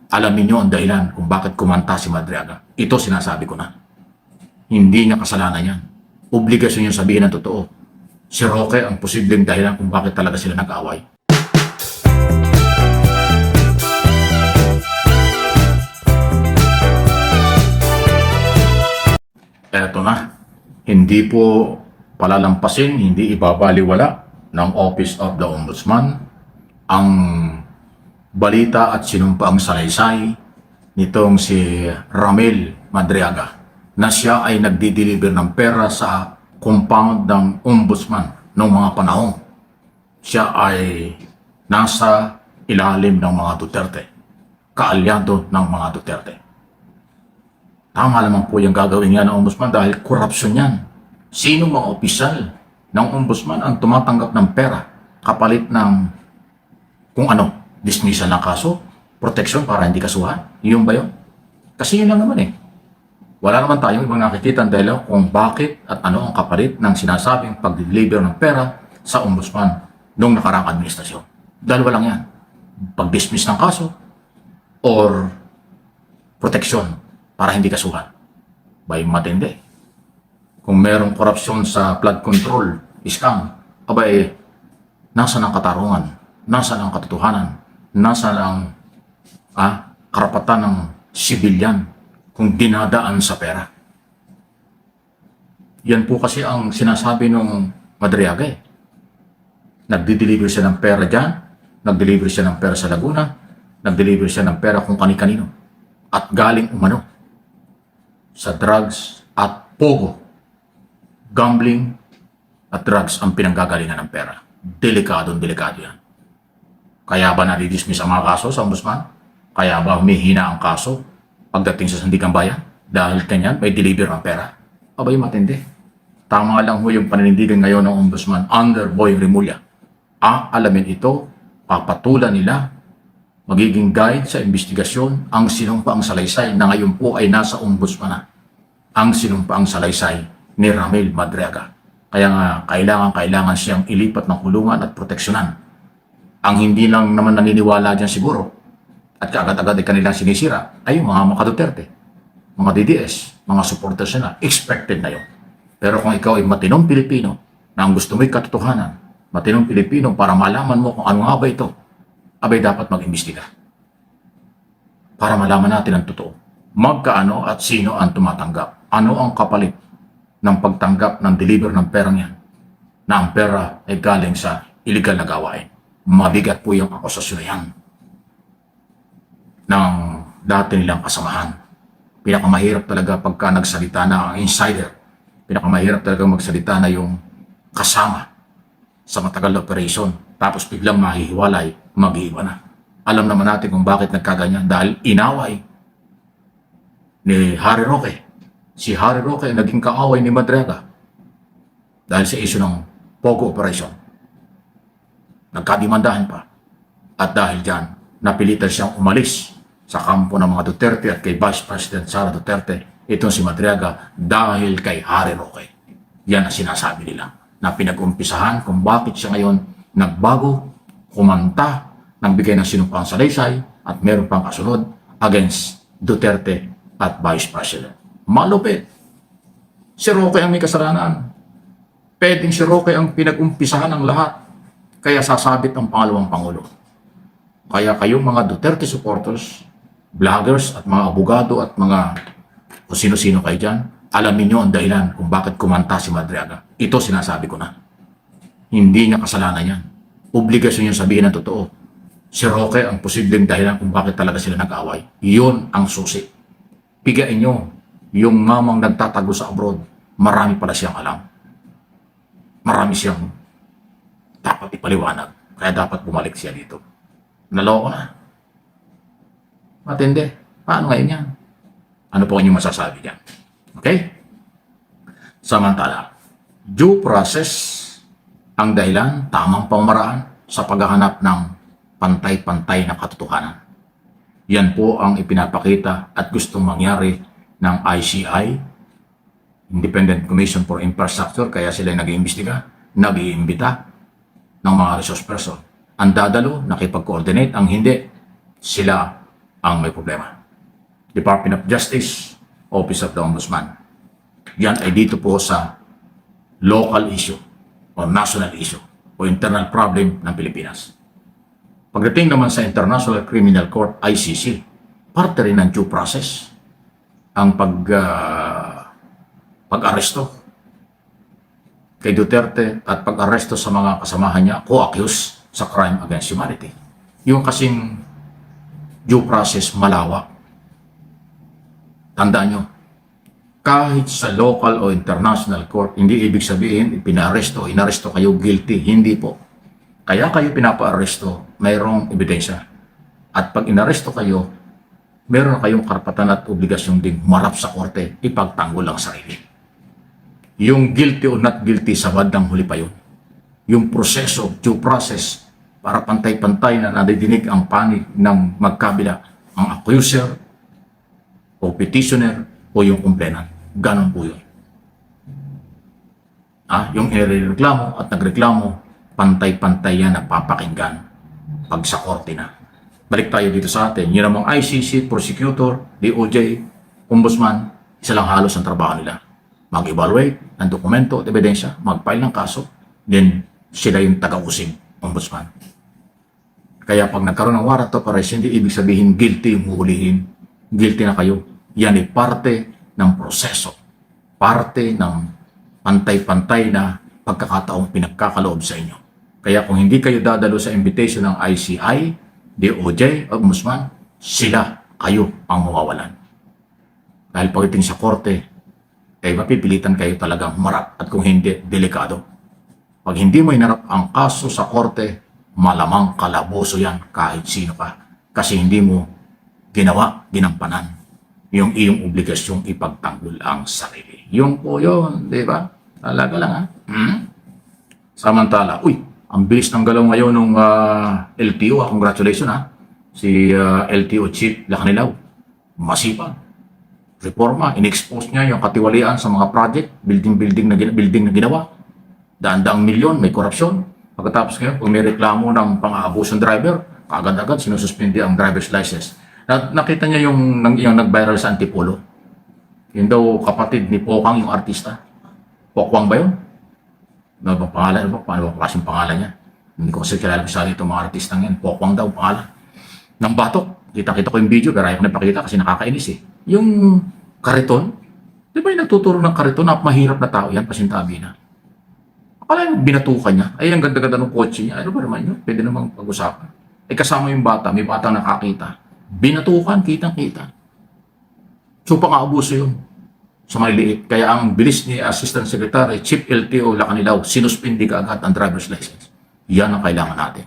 Alamin nyo ang dahilan kung bakit kumanta si Madriaga. Ito sinasabi ko na. Hindi niya kasalanan yan. Obligasyon yung sabihin ng totoo. Si Roque ang posibleng dahilan kung bakit talaga sila nag-away. Eto na. Hindi po palalampasin, hindi ibabaliwala ng Office of the Ombudsman ang balita at sinumpaang salaysay nitong si Ramil Madriaga na siya ay nagdi-deliver ng pera sa compound ng Ombudsman noong mga panahon. Siya ay nasa ilalim ng mga Duterte, kaalyado ng mga Duterte. Tama naman po yung gagawin niya ng Ombudsman dahil korupsyon yan. Sino mga opisyal ng Ombudsman ang tumatanggap ng pera kapalit ng kung ano, dismissal ng kaso, protection para hindi kasuhan? Yun ba yun? Kasi yun lang naman eh. Wala naman tayong ibang nakikita ang dahil kung bakit at ano ang kapalit ng sinasabing pag-deliver ng pera sa Ombudsman noong nakaraang administrasyon. Dalawa lang yan. Pag-dismiss ng kaso or protection para hindi kasuhan. Bay matindi. Kung merong korupsyon sa flood control, scam, abay, nasa ng katarungan, nasa ng katotohanan, nasa ng karapatan ng sibilyan kung dinadaan sa pera. Yan po kasi ang sinasabi ng Madriaga eh. Nagdi-deliver siya ng pera dyan, nag-deliver siya ng pera sa Laguna, nag-deliver siya ng pera kung kani-kanino. At galing umano sa drugs at pogo. Gambling at drugs ang pinanggagalingan ng pera. Delikado yan. Kaya ba nadi-dismiss ang mga kaso sa Ombudsman? Kaya ba humihina ang kaso pagdating sa Sandigan Bayan? Dahil kanyan may deliver ng pera? Abay matindi. Tama lang ho yung paninindigan ngayon ng Ombudsman under Boy Remulla. Alamin ito, papatulan nila, magiging guide sa investigasyon ang sinumpaang salaysay na ngayon po ay nasa Ombudsman na. Ang sinumpaang salaysay ni Ramil Madriaga. Kaya nga, kailangan siyang ilipat ng kulungan at proteksyonan. Ang hindi lang naman naniniwala dyan siguro at kaagad-agad ay kanilang sinisira ay yung mga Duterte, mga DDS, mga supporters na expected na yun. Pero kung ikaw ay matinong Pilipino na ang gusto mo'y katotohanan, matinong Pilipino para malaman mo kung ano nga ba ito, abay dapat mag-imbestiga. Para malaman natin ang totoo. Magkaano at sino ang tumatanggap. Ano ang kapalit ng pagtanggap ng deliver ng pera niyan na ang pera ay galing sa illegal na gawain. Mabigat po yung akusasyon yan ng dati nilang kasamahan. Pinakamahirap talaga pagka nagsalita na ang insider. Pinakamahirap talaga magsalita na yung kasama sa matagal na operation. Tapos biglang mahihiwalay, mag-iiba na. Alam naman natin kung bakit nagkaganyan dahil inaway ni Harry Roque. Si Harry Roque ay naging kaaway ni Madriaga dahil sa issue ng Pogo Operation. Nagkadimandahan pa. At dahil dyan, napilitan siyang umalis sa kampo ng mga Duterte at kay Vice President Sara Duterte, itong si Madriaga, dahil kay Harry Roque. Yan ang sinasabi nila na pinag-umpisahan kung bakit siya ngayon nagbago, kumanta, nagbigay ng sinumpang salaysay at meron pang kasunod against Duterte at Vice President. Malupit. Si Roque ang may kasalanan. Pwedeng si Roque ang pinag-umpisahan ng lahat. Kaya sasabit ang pangalawang Pangulo. Kaya kayong mga Duterte supporters, vloggers at mga abogado at mga kung sino-sino kayo dyan, alamin nyo ang dahilan kung bakit kumanta si Madriaga. Ito sinasabi ko na. Hindi niya kasalanan yan. Obligasyon yung sabihin ng totoo. Si Roque ang posibleng dahilan kung bakit talaga sila nag-away. Yun ang susi. Pigain nyo. Yung mamang nagtatago sa abroad, marami pala siyang alam. Marami siyang dapat ipaliwanag. Kaya dapat bumalik siya dito. Naloko na. Matindi. Paano ngayon yan? Ano po inyong masasabi dyan? Okay? Samantala, due process ang dahilan, tamang pamaraan sa paghahanap ng pantay-pantay na katotohanan. Yan po ang ipinapakita at gustong mangyari ng ICI, Independent Commission for Infrastructure, kaya sila nag-iimbestiga, nag-iimbita ng mga resource person. Ang dadalo, nakipag-coordinate, ang hindi, sila ang may problema. Department of Justice, Office of the Ombudsman. Yan ay dito po sa local issue o national issue o internal problem ng Pilipinas. Pagdating naman sa International Criminal Court, ICC, parte rin ng due process ang pag-aresto kay Duterte at pag-aresto sa mga kasamahan niya co-accused sa crime against humanity. Yung kasing due process malawak. Tandaan nyo, kahit sa local o international court, hindi ibig sabihin inaresto kayo guilty. Hindi po. Kaya kayo pinapa-aresto, mayroong ebidensya. At pag inaresto kayo, meron kayong karapatan at obligasyon din humarap sa korte, ipagtanggol ang sarili. Yung guilty o not guilty, sa bandang huli pa yun. Yung proseso, due process, para pantay-pantay na nadidinig ang panig ng magkabila, ang accuser o petitioner o yung complainant. Ganon po yun. Yung inireklamo at nagreklamo, pantay-pantay yan na papakinggan pag sa korte na. Balik tayo dito sa atin. Yun namang ICC, prosecutor, DOJ, ombudsman, isa lang halos ang trabaho nila. Mag-evaluate ng dokumento at ebidensya, mag-file ng kaso, then sila yung taga-usig, ombudsman. Kaya pag nagkaroon ng warrant of arrest, hindi ibig sabihin guilty yung huhulihin. Guilty na kayo. Yan ay parte ng proseso. Parte ng pantay-pantay na pagkakataong pinagkakaloob sa inyo. Kaya kung hindi kayo dadalo sa invitation ng ICI, DOJ, Ombudsman, sila, kayo ang mawawalan. Dahil pagdating sa korte, mapipilitan kayo talagang humarap at kung hindi, delikado. Pag hindi mo hinarap ang kaso sa korte, malamang kalaboso yan kahit sino ka. Kasi hindi mo ginampanan yung iyong obligasyong ipagtanggol ang sarili. Yung po yun, di ba? Talaga lang Samantala, ang bilis ng galaw ngayon ng LTO. Congratulations si LTO Chief Lacanilaw. Masipag. Reforma, in-expose niya yung katiwalian sa mga project, building na ginawa. Daan-daang milyon, may korupsyon. Pagkatapos ngayon, kung may reklamo ng pang-aabusong driver, kaagad-agad sinususpindi ang driver's license. Nakita niya yung nag-viral sa Antipolo. Yun daw kapatid ni Pokang, yung artista. Pokwang ba yun? Ano ba pangalan? Paano ba klaseng pangalan niya? Hindi ko kasi kilala sa itong mga artistang yan. Pokwang daw pangalan. Nang batok. Kita-kita ko yung video pero ayaw ko na pakita kasi nakakainis Yung kariton, di ba yung nagtuturo ng kariton na mahirap na tao yan, pasintabi na. Akala yung binatukan niya. Ay, ang ganda-ganda ng kotse niya. Ano ba naman yun? Pwede namang pag-usapan. Kasama yung bata. May batang nakakita. Binatukan, kitang-kita. So, pang-aabuso yun sa maliliit. Kaya ang bilis ni Assistant Secretary, Chief LTO Lacanilaw, sinuspindi ka agad ang driver's license. Yan ang kailangan natin.